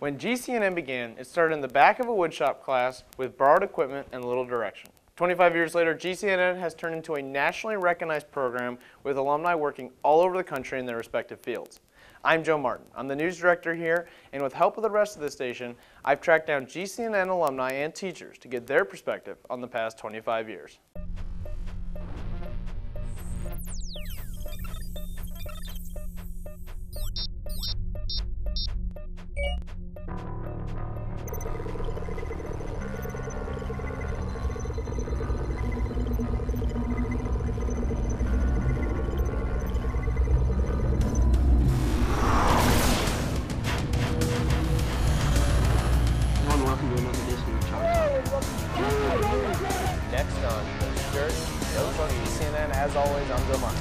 When GCNN began, it started in the back of a woodshop class with borrowed equipment and little direction. 25 years later, GCNN has turned into a nationally recognized program with alumni working all over the country in their respective fields. I'm Joe Martin. I'm the news director here, and with help of the rest of the station, I've tracked down GCNN alumni and teachers to get their perspective on the past 25 years. Next on The Shirt, Notes on GCNN, as always, I'm Joe Martin.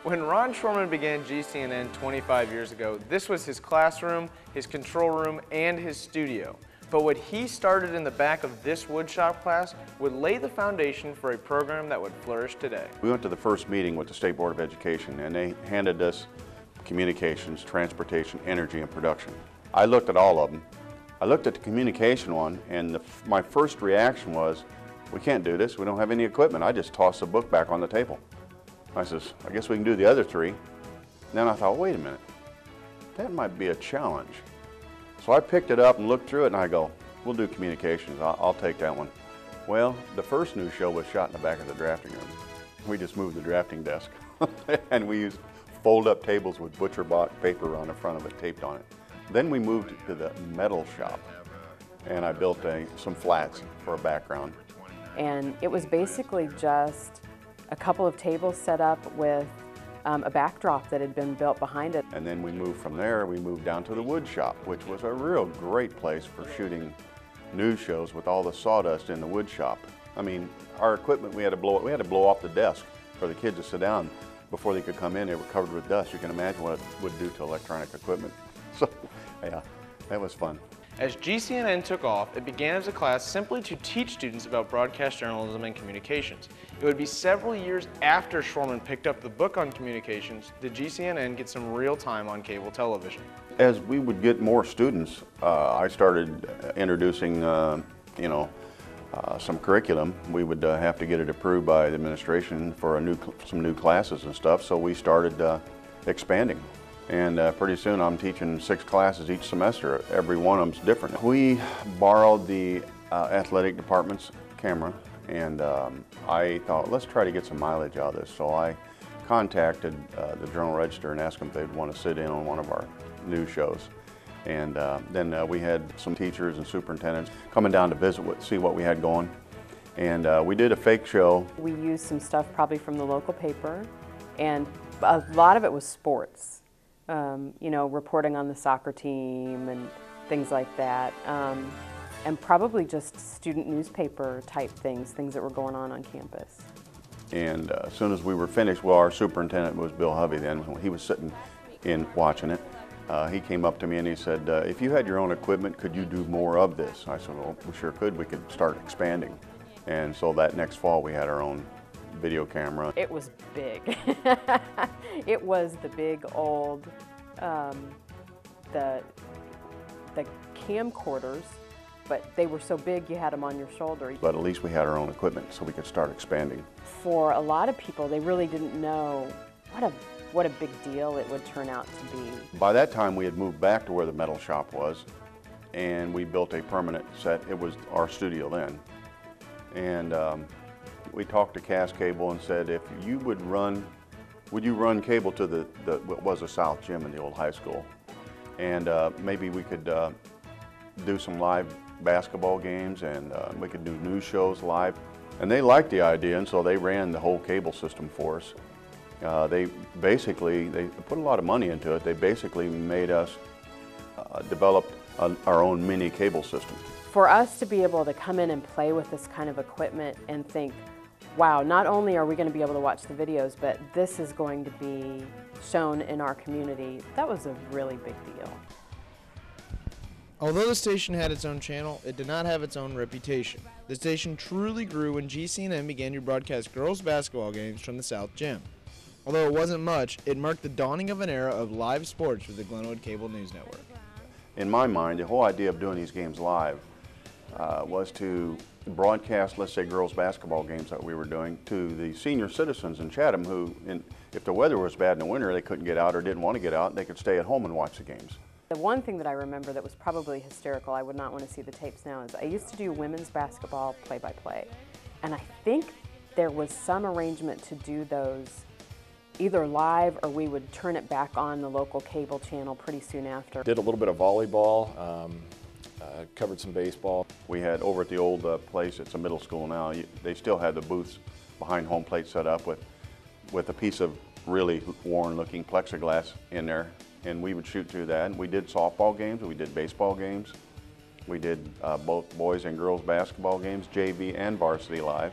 When Ron Shorman began GCNN 25 years ago, this was his classroom, his control room, and his studio. But what he started in the back of this woodshop class would lay the foundation for a program that would flourish today. We went to the first meeting with the State Board of Education, and they handed us communications, transportation, energy, and production. I looked at all of them. I looked at the communication one, and my first reaction was, we can't do this, we don't have any equipment. I just tossed the book back on the table. I says, I guess we can do the other three. Then I thought, wait a minute, that might be a challenge. So I picked it up and looked through it, and I go, we'll do communications, I'll take that one. Well, the first news show was shot in the back of the drafting room. We just moved the drafting desk, and we used fold-up tables with butcher-bought paper on the front of it, taped on it. Then we moved to the metal shop, and I built some flats for a background. And it was basically just a couple of tables set up with a backdrop that had been built behind it. And then we moved from there, we moved down to the wood shop, which was a real great place for shooting news shows with all the sawdust in the wood shop. I mean, our equipment, we had to blow off the desk for the kids to sit down. Before they could come in, they were covered with dust. You can imagine what it would do to electronic equipment. So, yeah, that was fun. As GCNN took off, it began as a class simply to teach students about broadcast journalism and communications. It would be several years after Shorman picked up the book on communications did GCNN get some real time on cable television. As we would get more students, I started introducing, some curriculum. We would have to get it approved by the administration for some new classes and stuff, so we started expanding. And pretty soon I'm teaching 6 classes each semester. Every one of them's different. We borrowed the athletic department's camera, and I thought, let's try to get some mileage out of this. So I contacted the Journal Register and asked them if they'd want to sit in on one of our news shows. And then we had some teachers and superintendents coming down to visit, see what we had going. And we did a fake show. We used some stuff probably from the local paper, and a lot of it was sports. Reporting on the soccer team and things like that. And probably just student newspaper type things that were going on campus. And as soon as we were finished, well, our superintendent was Bill Hovey then. He was sitting in watching it. He came up to me and he said, if you had your own equipment, could you do more of this? I said, well, we sure could. We could start expanding. And so that next fall, we had our own video camera. It was big. It was the big old, the camcorders, but they were so big you had them on your shoulder. But at least we had our own equipment so we could start expanding. For a lot of people, they really didn't know what a big deal it would turn out to be. By that time, we had moved back to where the metal shop was, and we built a permanent set. It was our studio then. And we talked to Cass Cable and said, if you would you run cable to what was a South Gym in the old high school? And maybe we could do some live basketball games, and we could do news shows live. And they liked the idea, and so they ran the whole cable system for us. They put a lot of money into it. They basically made us develop our own mini cable system. For us to be able to come in and play with this kind of equipment and think, wow, not only are we going to be able to watch the videos, but this is going to be shown in our community, that was a really big deal. Although the station had its own channel, it did not have its own reputation. The station truly grew when GCNN began to broadcast girls' basketball games from the South Gym. Although it wasn't much, it marked the dawning of an era of live sports with the Glenwood Cable News Network. In my mind, the whole idea of doing these games live was to broadcast, let's say, girls' basketball games that we were doing to the senior citizens in Chatham who, if the weather was bad in the winter, they couldn't get out or didn't want to get out, they could stay at home and watch the games. The one thing that I remember that was probably hysterical, I would not want to see the tapes now, is I used to do women's basketball play-by-play. And I think there was some arrangement to do those either live or we would turn it back on the local cable channel pretty soon after. Did a little bit of volleyball, covered some baseball. We had over at the old place, it's a middle school now, they still had the booths behind home plate set up with a piece of really worn looking plexiglass in there, and we would shoot through that. And we did softball games, we did baseball games, we did both boys and girls basketball games, JV and varsity live.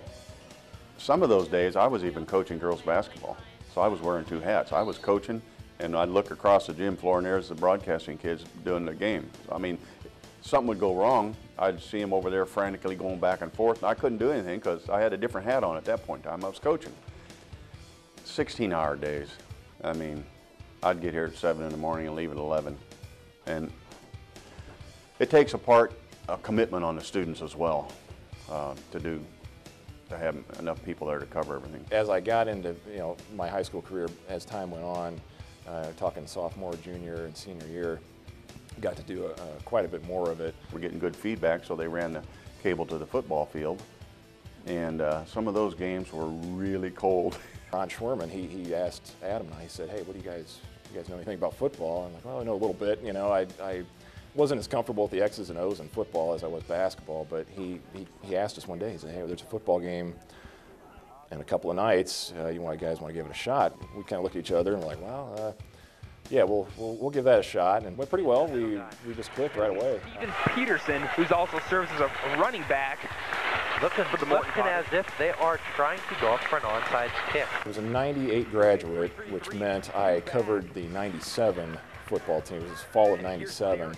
Some of those days I was even coaching girls basketball, so I was wearing two hats. I was coaching and I'd look across the gym floor and there's the broadcasting kids doing the game. I mean, something would go wrong, I'd see them over there frantically going back and forth, and I couldn't do anything because I had a different hat on at that point in time. I was coaching. 16-hour days. I mean, I'd get here at 7 in the morning and leave at 11. And it takes a commitment on the students as well to have enough people there to cover everything. As I got into my high school career, as time went on, talking sophomore, junior, and senior year, got to do quite a bit more of it. We're getting good feedback, so they ran the cable to the football field, and some of those games were really cold. Ron Schwerman, he asked Adam and I, he said, "Hey, you guys know anything about football?" I'm like, "Well, I know a little bit. I wasn't as comfortable with the X's and O's in football as I was basketball, but he asked us one day, he said, "Hey, there's a football game in a couple of nights. You guys want to give it a shot?" We kind of looked at each other and we're like, "Well, yeah, we'll give that a shot," and went pretty well. We just clicked right away. Even Peterson, who's also serves as a running back, looking as if they are trying to go for an onside kick. I was a 98 graduate, which meant I covered the 97 football team. It was fall of 97,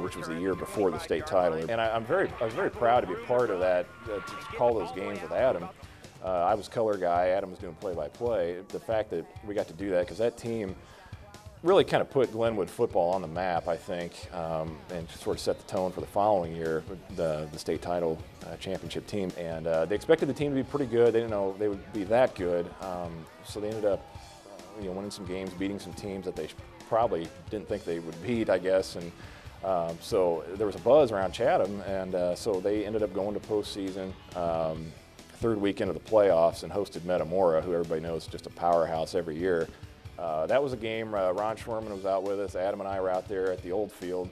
which was the year before the state title. And I was very proud to be a part of that, to call those games with Adam. I was color guy, Adam was doing play-by-play. The fact that we got to do that, because that team really kind of put Glenwood football on the map, I think, and sort of set the tone for the following year, the state title championship team. And they expected the team to be pretty good. They didn't know they would be that good. So they ended up winning some games, beating some teams that they probably didn't think they would beat, I guess. And so there was a buzz around Chatham, and so they ended up going to postseason, third weekend of the playoffs, and hosted Metamora, who everybody knows is just a powerhouse every year. That was a game, Ron Schwerman was out with us, Adam and I were out there at the old field,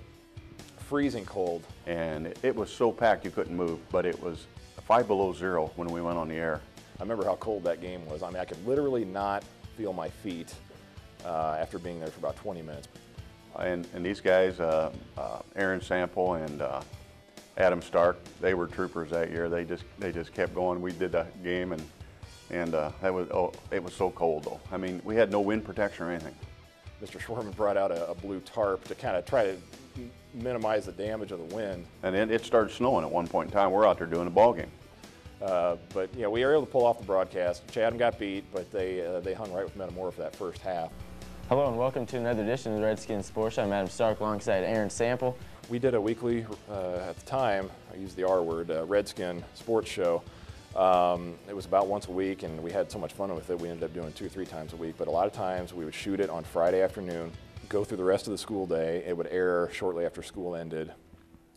freezing cold. And it was so packed you couldn't move, but it was 5 below zero when we went on the air. I remember how cold that game was. I mean, I could literally not feel my feet after being there for about 20 minutes. And these guys, Aaron Sample and Adam Stark, they were troopers that year. They just kept going. We did the game, and it was so cold though. I mean, we had no wind protection or anything. Mr. Schwerman brought out a blue tarp to kind of try to minimize the damage of the wind. And it started snowing at one point in time. We're out there doing a ball game. But we were able to pull off the broadcast. Chatham got beat, but they hung right with Metamora for that first half. Hello and welcome to another edition of the Redskins Sports Show. I'm Adam Stark alongside Aaron Sample. We did a weekly, at the time, I used the R word, Redskin Sports Show. It was about once a week, and we had so much fun with it, we ended up doing 2 or 3 times a week. But a lot of times we would shoot it on Friday afternoon, go through the rest of the school day. It would air shortly after school ended.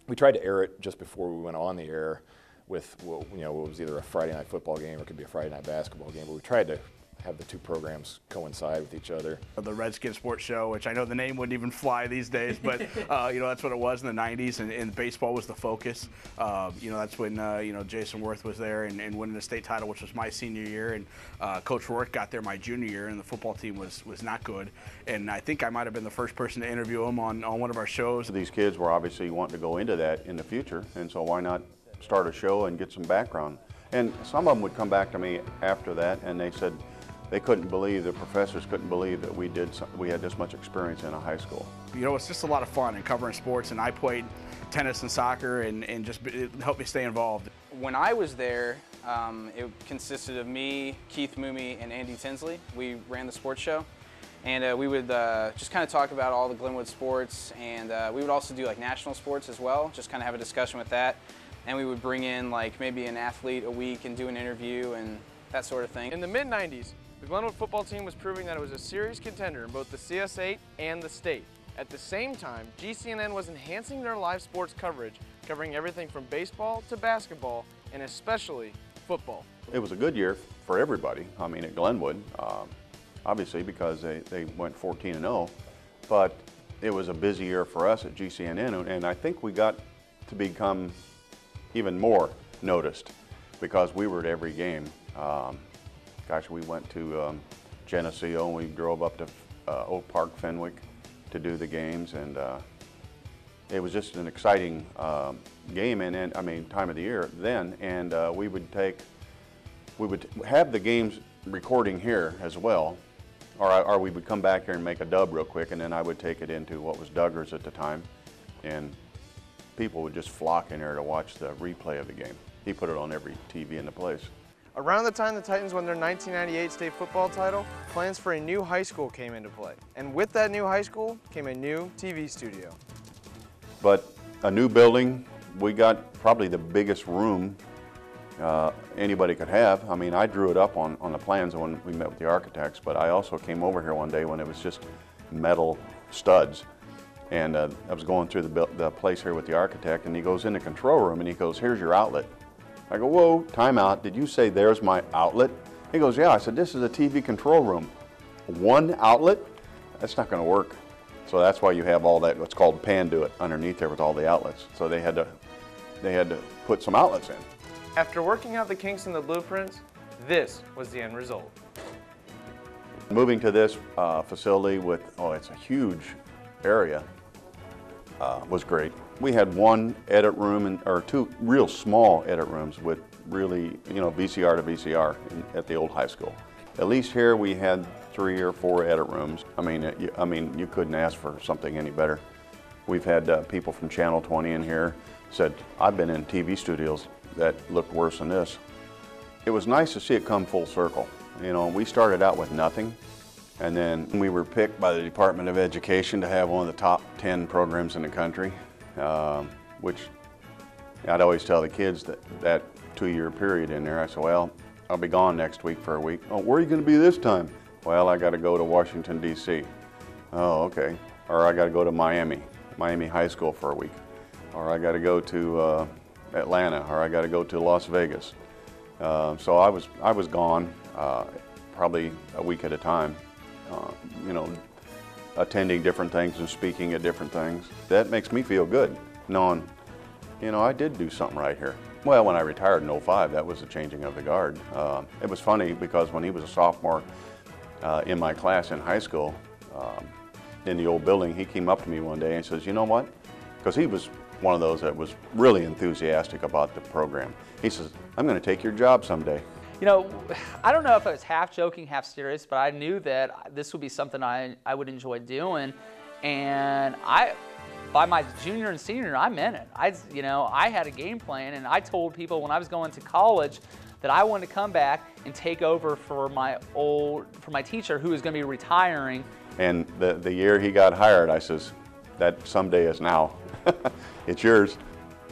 We tried to air it just before we went on the air with what was either a Friday night football game or it could be a Friday night basketball game. But we tried to have the two programs coincide with each other. The Redskin Sports Show, which I know the name wouldn't even fly these days, but that's what it was in the 90s, and baseball was the focus. That's when Jason Worth was there and winning the state title, which was my senior year, and Coach Rourke got there my junior year, and the football team was not good. And I think I might have been the first person to interview him on one of our shows. These kids were obviously wanting to go into that in the future, and so why not start a show and get some background? And some of them would come back to me after that, and they said, They couldn't believe, the professors couldn't believe that we had this much experience in a high school. You know, it's just a lot of fun and covering sports, and I played tennis and soccer, and it helped me stay involved. When I was there, it consisted of me, Keith Moomey, and Andy Tinsley. We ran the sports show, and we would just kind of talk about all the Glenwood sports, and we would also do like national sports as well, just kind of have a discussion with that. And we would bring in like maybe an athlete a week and do an interview and that sort of thing. In the mid-90s, the Glenwood football team was proving that it was a serious contender in both the CS8 and the state. At the same time, GCNN was enhancing their live sports coverage, covering everything from baseball to basketball, and especially football. It was a good year for everybody. I mean, at Glenwood, obviously because they went 14-0, but it was a busy year for us at GCNN, and I think we got to become even more noticed because we were at every game. Gosh, we went to Geneseo and we drove up to Oak Park, Fenwick to do the games, and it was just an exciting game and I mean time of the year then, and we would have the games recording here as well, or we would come back here and make a dub real quick, and then I would take it into what was Duggar's at the time, and people would just flock in there to watch the replay of the game. He put it on every TV in the place. Around the time the Titans won their 1998 state football title, plans for a new high school came into play. And with that new high school came a new TV studio. But a new building, we got probably the biggest room anybody could have. I mean, I drew it up on the plans when we met with the architects, but I also came over here one day when it was just metal studs. And I was going through the place here with the architect, and he goes in the control room and he goes, "Here's your outlet." I go, "Whoa, time out. Did you say there's my outlet?" He goes, "Yeah." I said, "This is a TV control room. One outlet? That's not going to work." So that's why you have all that, what's called Panduit underneath there with all the outlets. So they had to put some outlets in. After working out the kinks in the blueprints, this was the end result. Moving to this facility with, it's a huge area, was great. We had one edit room or two real small edit rooms with really, VCR to VCR at the old high school. At least here we had 3 or 4 edit rooms. I mean, you couldn't ask for something any better. We've had people from Channel 20 in here said, "I've been in TV studios that looked worse than this." It was nice to see it come full circle. We started out with nothing, and then we were picked by the Department of Education to have one of the top 10 programs in the country, which I'd always tell the kids that 2-year period in there, I said, "Well, I'll be gone next week for a week." "Oh, where are you going to be this time?" "Well, I got to go to Washington, D.C. "Oh, okay." Or I got to go to Miami High School for a week. Or I got to go to Atlanta, or I got to go to Las Vegas. So I was gone probably a week at a time, attending different things and speaking at different things. That makes me feel good, knowing, I did do something right here. Well, when I retired in '05, that was the changing of the guard. It was funny because when he was a sophomore in my class in high school, in the old building, he came up to me one day and says, "You know what?" Because he was one of those that was really enthusiastic about the program. He says, "I'm going to take your job someday." I don't know if I was half joking, half serious, but I knew that this would be something I would enjoy doing. And by my junior and senior, I meant it. I had a game plan, and I told people when I was going to college that I wanted to come back and take over for my teacher who was going to be retiring. And the year he got hired, I says, "That someday is now. It's yours."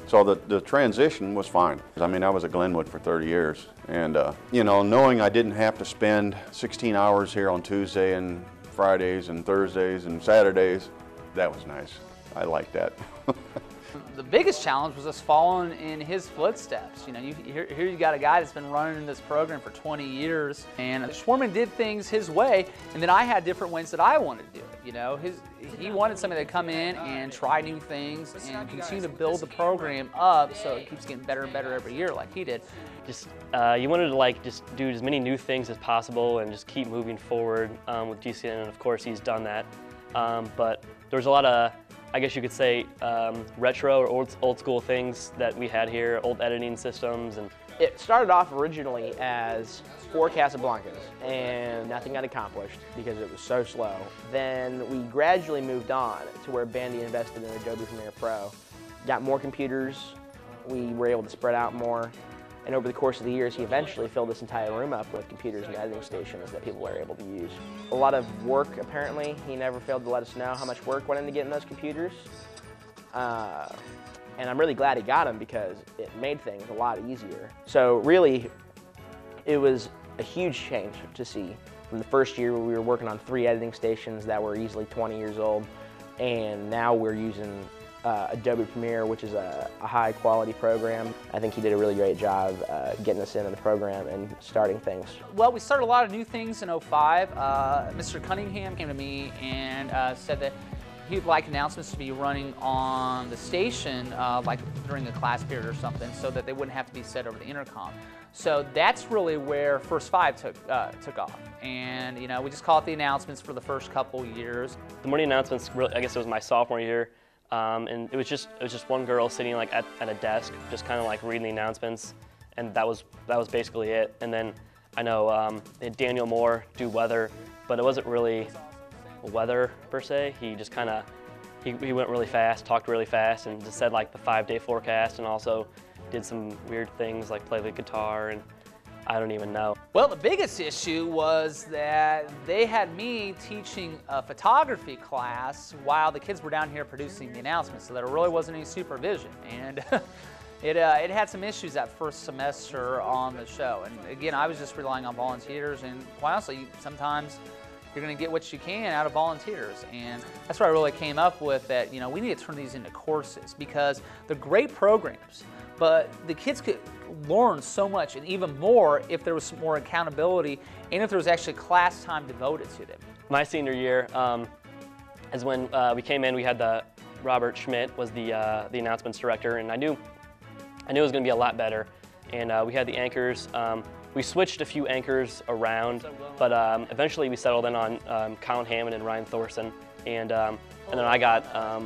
So the transition was fine. I mean, I was at Glenwood for 30 years, and knowing I didn't have to spend 16 hours here on Tuesday and Fridays and Thursdays and Saturdays, that was nice. I liked that. The biggest challenge was us following in his footsteps. Here you got a guy that's been running in this program for 20 years, and Schwarman did things his way, and then I had different ways that I wanted to do it. He wanted somebody to come in and try new things and continue to build the program up so it keeps getting better and better every year like he did. You wanted to just do as many new things as possible and just keep moving forward with GCNN, and of course he's done that. But there's a lot of, I guess you could say, retro or old school things that we had here, old editing systems, and It started off originally as 4 Casablancas, and nothing got accomplished because it was so slow. Then we gradually moved on to where Bandy invested in Adobe Premiere Pro, got more computers, we were able to spread out more, and over the course of the years, he eventually filled this entire room up with computers and editing stations that people were able to use. A lot of work, apparently. He never failed to let us know how much work went into getting those computers. And I'm really glad he got them because it made things a lot easier. So really, it was a huge change to see. From the first year we were working on 3 editing stations that were easily 20 years old, and now we're using Adobe Premiere, which is a high quality program. I think he did a really great job getting us into the program and starting things. Well, we started a lot of new things in '05. Mr. Cunningham came to me and said that he would like announcements to be running on the station, like during a class period or something, so that they wouldn't have to be said over the intercom. So that's really where First 5 took off. And you know, we just call it the announcements for the first couple years. The morning announcements, really, I guess it was my sophomore year, and it was just one girl sitting like at a desk, just kind of like reading the announcements, and that was basically it. And then I know they had Daniel Moore do weather, but it wasn't really weather per se. He just kind of he went really fast, talked really fast, and just said like the 5-day forecast, and also did some weird things like play the guitar, and I don't even know. Well, the biggest issue was that they had me teaching a photography class while the kids were down here producing the announcements, so there really wasn't any supervision. And it had some issues that first semester on the show. And again, I was just relying on volunteers, and quite honestly, sometimes you're going to get what you can out of volunteers. And that's where I really came up with that, you know, we need to turn these into courses because they're great programs, but the kids could learn so much and even more if there was some more accountability and if there was actually class time devoted to them. My senior year is when we came in. We had Robert Schmidt was the announcements director, and I knew it was going to be a lot better. And we had the anchors. We switched a few anchors around, but eventually we settled in on Colin Hammond and Ryan Thorson, and then I got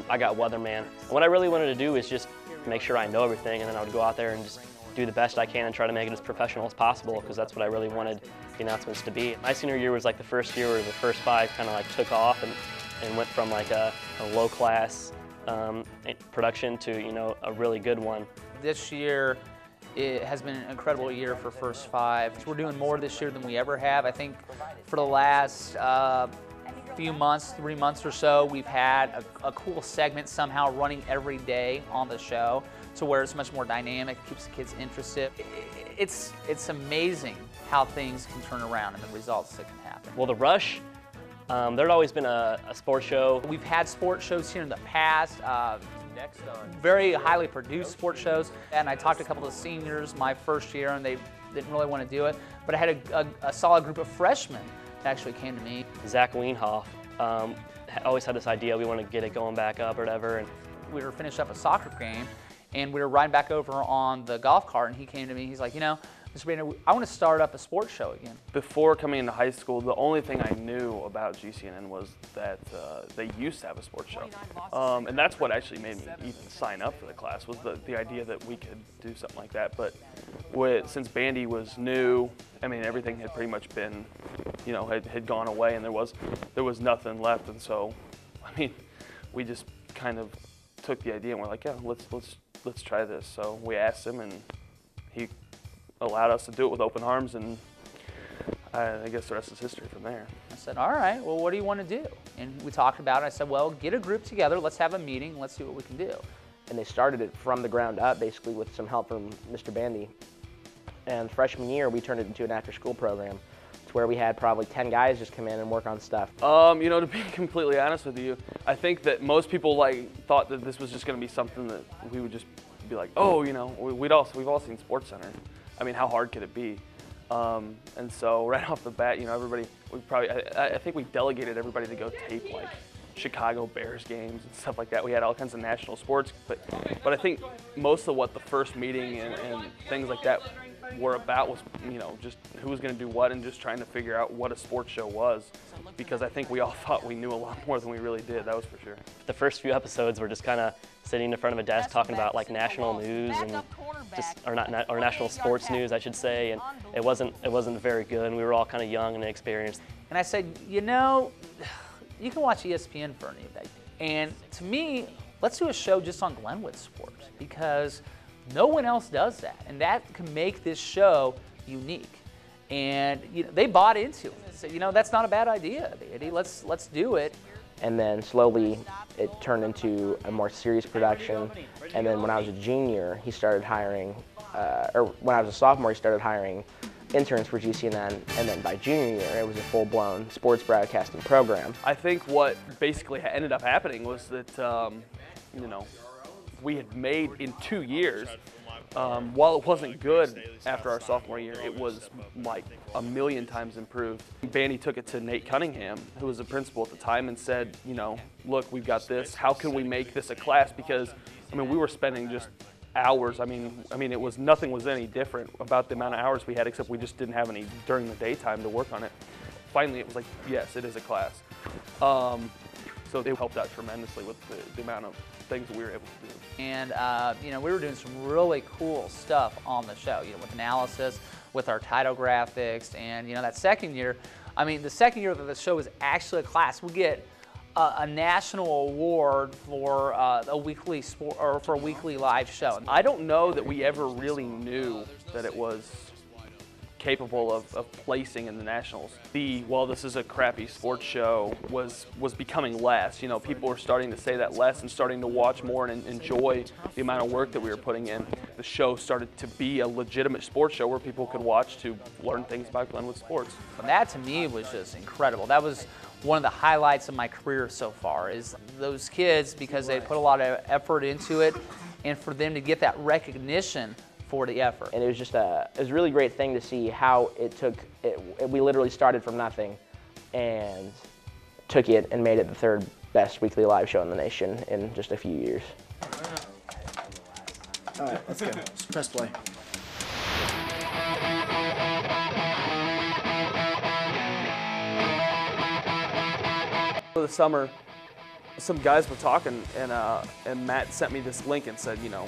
Weatherman. And what I really wanted to do is just make sure I know everything, and then I would go out there and just do the best I can and try to make it as professional as possible, because that's what I really wanted the announcements to be. My senior year was like the first year where the First 5 kind of like took off and went from like a low class production to, you know, a really good one. This year, it has been an incredible year for First 5. We're doing more this year than we ever have. I think for the last few months, 3 months or so, we've had a cool segment somehow running every day on the show, to where it's much more dynamic, keeps the kids interested. It's amazing how things can turn around and the results that can happen. Well, the Rush, there'd always been a sports show. We've had sports shows here in the past. Very highly produced sports shows, and I talked to a couple of seniors my first year, and they didn't really want to do it, but I had a solid group of freshmen that actually came to me. Zach Wienhoff always had this idea, we want to get it going back up or whatever. And we were finished up a soccer game, and we were riding back over on the golf cart, and he came to me, he's like, you know, Mr. Banner, I want to start up a sports show again. Before coming into high school, the only thing I knew about GCNN was that they used to have a sports show. And that's what actually made me even sign up for the class, was the idea that we could do something like that. But since Bandy was new, I mean, everything had pretty much been, you know, had gone away, and there was nothing left. And so, I mean, we just kind of took the idea and we're like, yeah, let's try this. So we asked him, and he allowed us to do it with open arms, and I guess the rest is history from there. I said, all right, well, what do you want to do? And we talked about it. I said, well, get a group together, let's have a meeting, let's see what we can do. And they started it from the ground up, basically with some help from Mr. Bandy. And freshman year, we turned it into an after-school program, to where we had probably 10 guys just come in and work on stuff. You know, to be completely honest with you, I think that most people thought that this was just going to be something that we would just be like, oh, you know, we've all seen SportsCenter. I mean, how hard could it be? And so right off the bat, you know, I think we delegated everybody to go tape like Chicago Bears games and stuff like that. We had all kinds of national sports, but I think most of what the first meeting and things like that were about was, you know, just who was going to do what, and just trying to figure out what a sports show was, because I think we all thought we knew a lot more than we really did. That was for sure. The first few episodes were just kind of sitting in front of a desk talking about like national news or national sports news, I should say, and it wasn't very good, and we were all kind of young and inexperienced. And I said, you know, you can watch ESPN for any of that. And to me, let's do a show just on Glenwood sports, because no one else does that, and that can make this show unique. And you know, they bought into it. They said, you know, that's not a bad idea, Andy. Let's do it. And then slowly it turned into a more serious production. And then when I was a junior, he started hiring, or when I was a sophomore, he started hiring interns for GCNN. And then by junior year, it was a full-blown sports broadcasting program. I think what basically ended up happening was that, you know, we had made in 2 years, while it wasn't good after our sophomore year, it was like a million times improved. Bandy took it to Nate Cunningham, who was the principal at the time, and said, you know, look, we've got this. How can we make this a class? Because, I mean, we were spending just hours. I mean, it was, nothing was any different about the amount of hours we had, except we just didn't have any during the daytime to work on it. Finally, it was like, yes, it is a class. So they helped out tremendously with the amount of things that we were able to do. And you know, we were doing some really cool stuff on the show, you know, with analysis, with our title graphics, and you know, that second year, I mean, the second year that the show was actually a class, we get a national award for a weekly sport, or for a weekly live show. I don't know that we ever really knew that it was capable of placing in the nationals. Well, this is a crappy sports show was becoming less. You know, people were starting to say that less and starting to watch more and enjoy the amount of work that we were putting in. The show started to be a legitimate sports show where people could watch to learn things about Glenwood sports. And that to me was just incredible. That was one of the highlights of my career so far, is those kids, because they put a lot of effort into it, and for them to get that recognition for the effort. And it was just it was a really great thing to see how we literally started from nothing and took it and made it the third best weekly live show in the nation in just a few years. All right, let's go. Let's press play. Over the summer, some guys were talking, and Matt sent me this link and said, you know,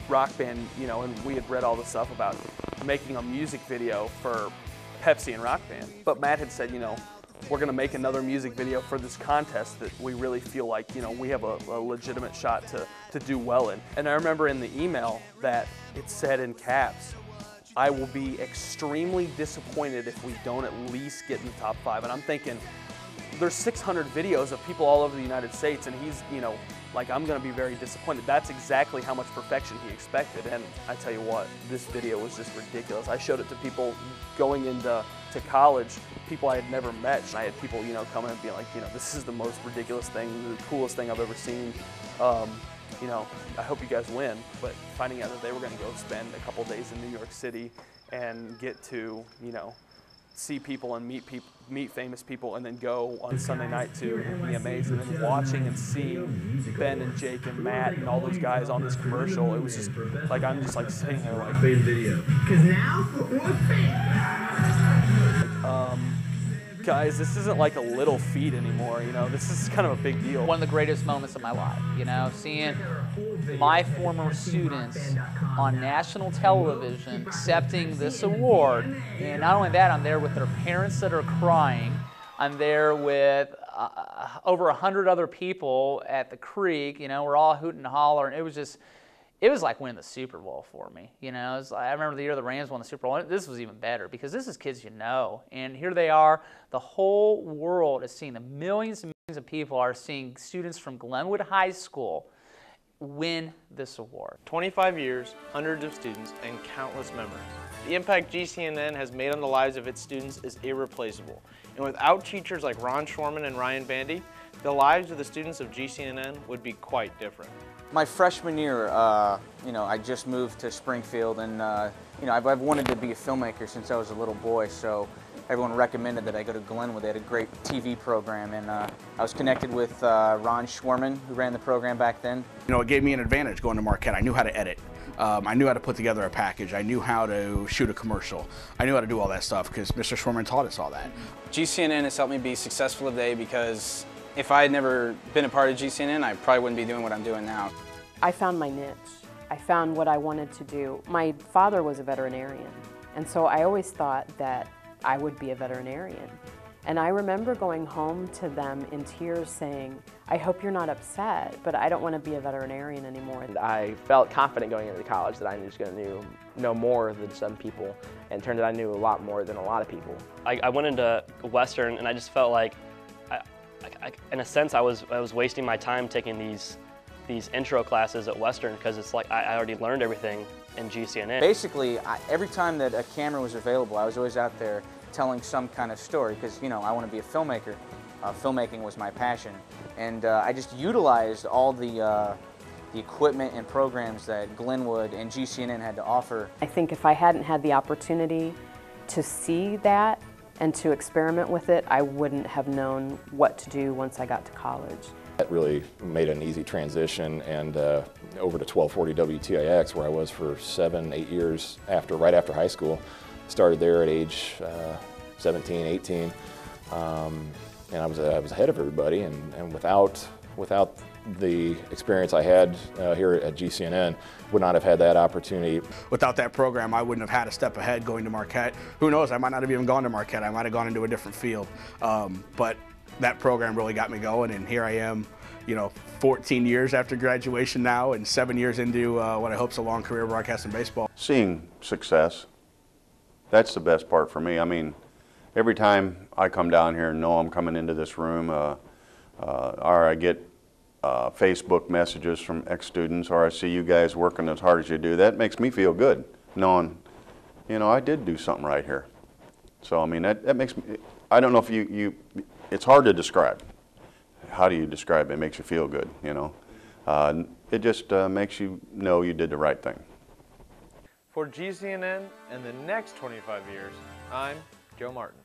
Rock Band, you know, and we had read all the stuff about making a music video for Pepsi and Rock Band. But Matt had said, you know, we're going to make another music video for this contest that we really feel like, you know, we have a legitimate shot to do well in. And I remember in the email that it said in caps, I will be extremely disappointed if we don't at least get in the top 5. And I'm thinking, there's 600 videos of people all over the United States, and he's, you know, like, I'm going to be very disappointed. That's exactly how much perfection he expected. And I tell you what, this video was just ridiculous. I showed it to people going into college, people I had never met. I had people, you know, come in and be like, you know, this is the most ridiculous thing, the coolest thing I've ever seen. You know, I hope you guys win. But finding out that they were going to go spend a couple days in New York City and get to, you know, see people and meet famous people, and then go on Sunday night to VMAs, and then watching and seeing Ben and Jake and Matt and all those guys on this commercial, it was just like, I'm just like sitting there like, video. Because now guys, this isn't like a little feat anymore, you know, this is kind of a big deal. One of the greatest moments of my life, you know, seeing my former students on national television accepting this award. And not only that, I'm there with their parents that are crying. I'm there with over 100 other people at the creek, you know, we're all hooting and hollering. It was like winning the Super Bowl for me, you know. I remember the year the Rams won the Super Bowl. This was even better because this is kids you know. And here they are. The whole world is seeing them. Millions and millions of people are seeing students from Glenwood High School win this award. 25 years, hundreds of students, and countless memories. The impact GCNN has made on the lives of its students is irreplaceable. And without teachers like Ron Schwarman and Ryan Bandy, the lives of the students of GCNN would be quite different. My freshman year, you know, I just moved to Springfield, and you know, I've wanted to be a filmmaker since I was a little boy, so everyone recommended that I go to Glenwood. They had a great TV program, and I was connected with Ron Schwarman, who ran the program back then. You know, it gave me an advantage going to Marquette. I knew how to edit. I knew how to put together a package. I knew how to shoot a commercial. I knew how to do all that stuff because Mr. Schwarman taught us all that. GCNN has helped me be successful today because if I had never been a part of GCNN, I probably wouldn't be doing what I'm doing now. I found my niche. I found what I wanted to do. My father was a veterinarian, and so I always thought that I would be a veterinarian. And I remember going home to them in tears saying, I hope you're not upset, but I don't want to be a veterinarian anymore. And I felt confident going into college that I was going to know more than some people, and it turned out I knew a lot more than a lot of people. I went into Western and I just felt like, in a sense, I was wasting my time taking these intro classes at Western because it's like I already learned everything in GCNN. Basically, every time that a camera was available, I was always out there telling some kind of story because, you know, I want to be a filmmaker. Filmmaking was my passion. And I just utilized all the equipment and programs that Glenwood and GCNN had to offer. I think if I hadn't had the opportunity to see that and to experiment with it, I wouldn't have known what to do once I got to college. That really made an easy transition, and over to 1240 WTIX, where I was for 7-8 years right after high school. Started there at age 17, 18, and I was ahead of everybody. And without the experience I had here at GCNN, would not have had that opportunity. Without that program, I wouldn't have had a step ahead going to Marquette. Who knows? I might not have even gone to Marquette. I might have gone into a different field. But that program really got me going, and here I am, you know, 14 years after graduation now, and 7 years into what I hope is a long career broadcasting baseball. Seeing success, that's the best part for me. I mean, every time I come down here and know I'm coming into this room, or I get Facebook messages from ex-students, or I see you guys working as hard as you do, that makes me feel good, knowing, you know, I did do something right here. So, I mean, that makes me, I don't know if it's hard to describe. How do you describe it? It makes you feel good, you know. It just makes you know you did the right thing. For GCNN and the next 25 years, I'm Joe Martin.